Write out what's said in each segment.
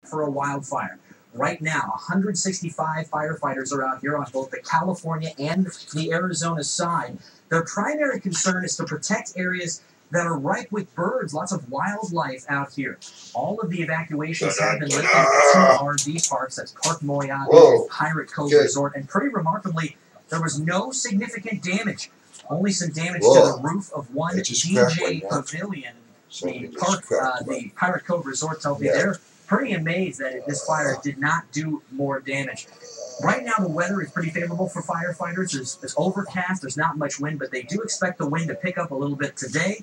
for a wildfire. Right now, 165 firefighters are out here on both the California and the Arizona side. Their primary concern is to protect areas that are ripe with birds, lots of wildlife out here. All of the evacuations have been limited to 2 RV parks. That's Park Mojave and Pirate Cove Resort. And pretty remarkably, there was no significant damage. Only some damage to the roof of one DJ Pavilion. The Pirate Cove Resort tells me they're pretty amazed that this fire did not do more damage. Right now, the weather is pretty favorable for firefighters. It's overcast. There's not much wind, but they do expect the wind to pick up a little bit today,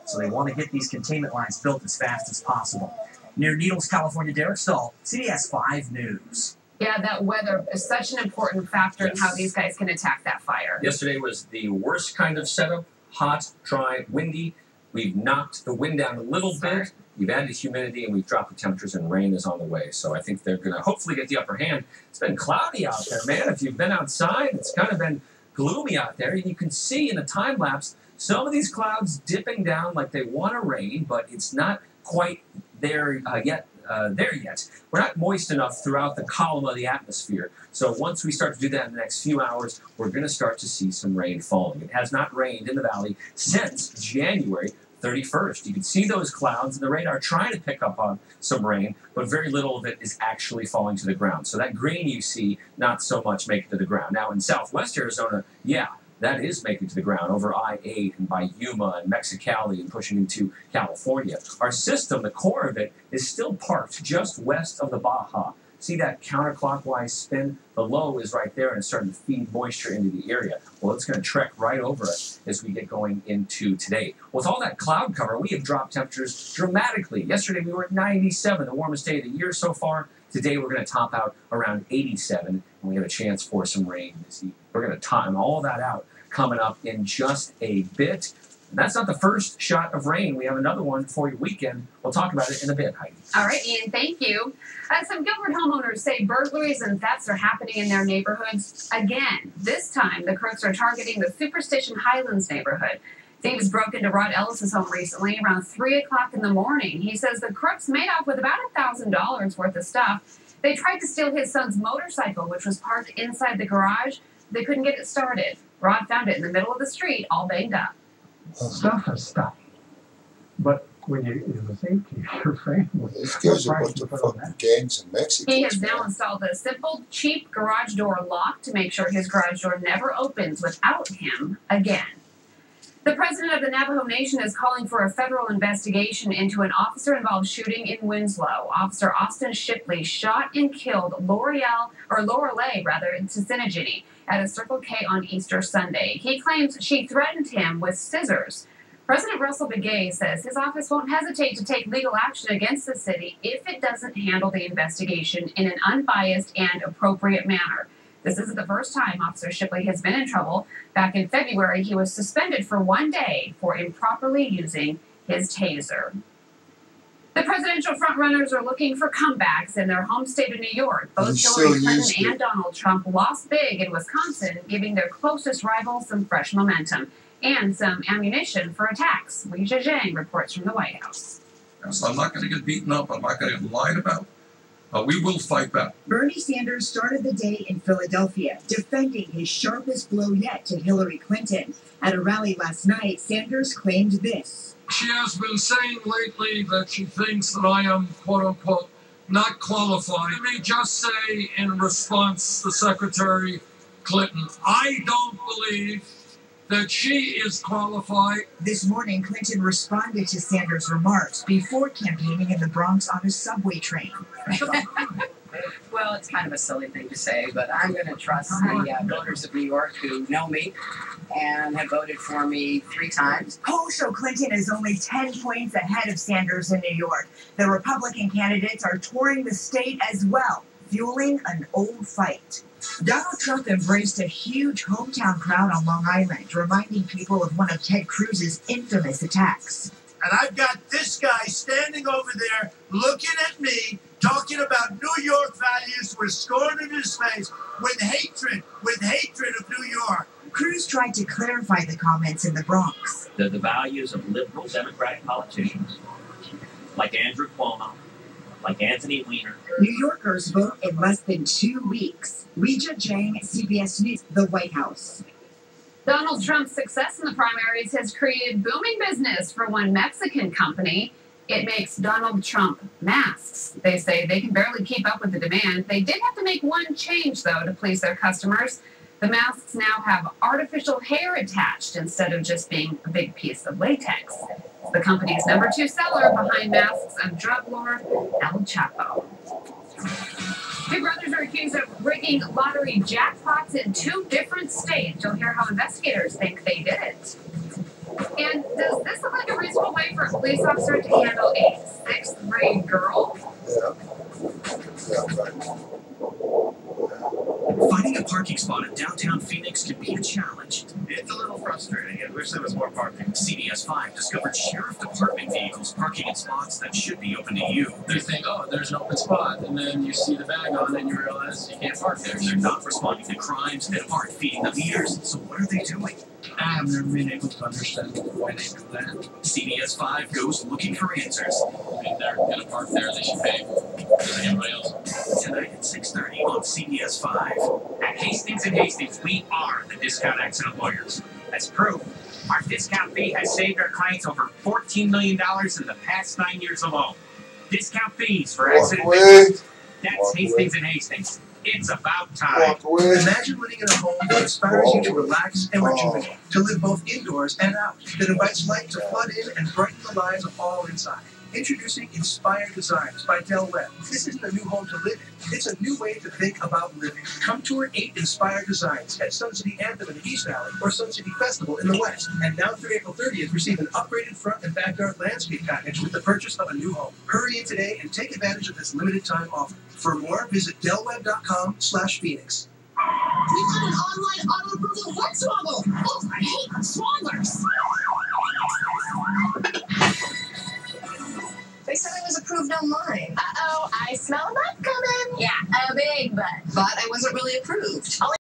so they want to get these containment lines built as fast as possible. Near Needles, California, Derek Stahl, CBS 5 News. Yeah, that weather is such an important factor in how these guys can attack that fire. Yesterday was the worst kind of setup. Hot, dry, windy. We've knocked the wind down a little bit. We've added humidity, and we've dropped the temperatures, and rain is on the way. So I think they're going to hopefully get the upper hand. It's been cloudy out there, man. If you've been outside, it's kind of been gloomy out there. And you can see in the time-lapse some of these clouds dipping down like they want to rain, but it's not quite there yet. We're not moist enough throughout the column of the atmosphere. So once we start to do that in the next few hours, we're going to start to see some rain falling. It has not rained in the valley since January 31st. You can see those clouds in the radar trying to pick up on some rain, but very little of it is actually falling to the ground. So that green you see, not so much make it to the ground. Now in southwest Arizona, that is making it to the ground over I-8 and by Yuma and Mexicali and pushing into California. Our system, the core of it, is still parked just west of the Baja. See that counterclockwise spin? The low is right there and it's starting to feed moisture into the area. Well, it's going to trek right over us as we get going into today. With all that cloud cover, we have dropped temperatures dramatically. Yesterday we were at 97, the warmest day of the year so far. Today we're going to top out around 87, and we have a chance for some rain this evening. We're going to time all that out coming up in just a bit. And that's not the first shot of rain. We have another one for your weekend. We'll talk about it in a bit, Heidi. All right, Ian, thank you. Some Gilbert homeowners say burglaries and thefts are happening in their neighborhoods again. This time, the crooks are targeting the Superstition Highlands neighborhood. Thieves broke into Rod Ellis's home recently around 3 o'clock in the morning. He says the crooks made off with about $1,000 worth of stuff. They tried to steal his son's motorcycle, which was parked inside the garage. They couldn't get it started. Rod found it in the middle of the street, all banged up. Stuff is stuff. But when you the safety of your family, these guys are a bunch of fucking gangs in Mexico. He has now installed a simple, cheap garage door lock to make sure his garage door never opens without him again. The president of the Navajo Nation is calling for a federal investigation into an officer-involved shooting in Winslow. Officer Austin Shipley shot and killed Lorelei Tsinigini at a Circle K on Easter Sunday. He claims she threatened him with scissors. President Russell Begay says his office won't hesitate to take legal action against the city if it doesn't handle the investigation in an unbiased and appropriate manner. This isn't the first time Officer Shipley has been in trouble. Back in February, he was suspended for 1 day for improperly using his taser. The presidential frontrunners are looking for comebacks in their home state of New York. Both Hillary Clinton and Donald Trump lost big in Wisconsin, giving their closest rivals some fresh momentum and some ammunition for attacks. Li Zhejiang reports from the White House. So I'm not going to get beaten up. I'm not going to get lied about. We will fight back. Bernie Sanders started the day in Philadelphia, defending his sharpest blow yet to Hillary Clinton. At a rally last night, Sanders claimed this. She has been saying lately that she thinks that I am, quote unquote, not qualified. Let me just say in response to Secretary Clinton, I don't believe that she is qualified. This morning, Clinton responded to Sanders' remarks before campaigning in the Bronx on a subway train. Well, it's kind of a silly thing to say, but I'm going to trust the voters of New York who know me and have voted for me 3 times. Polls show Clinton is only 10 points ahead of Sanders in New York. The Republican candidates are touring the state as well, fueling an old fight. Donald Trump embraced a huge hometown crowd on Long Island, reminding people of one of Ted Cruz's infamous attacks. And I've got this guy standing over there looking at me, talking about New York values with scorn in his face, with hatred of New York. Cruz tried to clarify the comments in the Bronx. They're the values of liberal Democratic politicians like Andrew Cuomo, like Anthony Weiner. New Yorkers vote in less than 2 weeks. Rija Jang, CBS News, the White House. Donald Trump's success in the primaries has created booming business for one Mexican company. It makes Donald Trump masks. They say they can barely keep up with the demand. They did have to make one change, though, to please their customers. The masks now have artificial hair attached instead of just being a big piece of latex. The company's #2 seller behind masks of drug lord El Chapo. Two brothers are accused of rigging lottery jackpots in 2 different states. You'll hear how investigators think they did it. And does this look like a reasonable way for a police officer to handle a 6th grade girl? Finding a parking spot in downtown Phoenix can be a challenge. It's a little frustrating. I wish there was more parking. CBS 5 discovered sheriff department vehicles parking in spots that should be open to you. You think, oh, there's an open spot, and then you see the bag on it and you realize you can't park there. They're not responding to crimes that aren't feeding the meters. So what are they doing? I have never been able to understand why they do that. CBS 5 goes looking for answers. I mean, they're going to park there, they should pay just like everybody else. Tonight at 6:30 on CBS 5. At Hastings & Hastings, we are the discount accident lawyers. As proof, our discount fee has saved our clients over $14 million in the past 9 years alone. Discount fees for accident victims. That's Hastings & Hastings. It's about time. Imagine living in a home that inspires you to relax and rejuvenate, to live both indoors and out, that invites light to flood in and brighten the lives of all inside. Introducing Inspired Designs by Del Webb. This isn't a new home to live in. It's a new way to think about living. Come tour 8 Inspired Designs at Sun City Anthem in the East Valley or Sun City Festival in the West. And now through April 30th, receive an upgraded front and backyard landscape package with the purchase of a new home. Hurry in today and take advantage of this limited time offer. For more, visit delweb.com/Phoenix. We got an online auto approval hornswoggle. Oh, I hate swogglers. They said I was approved online. Uh-oh, I smell a butt coming. Yeah, a big butt. But I wasn't really approved.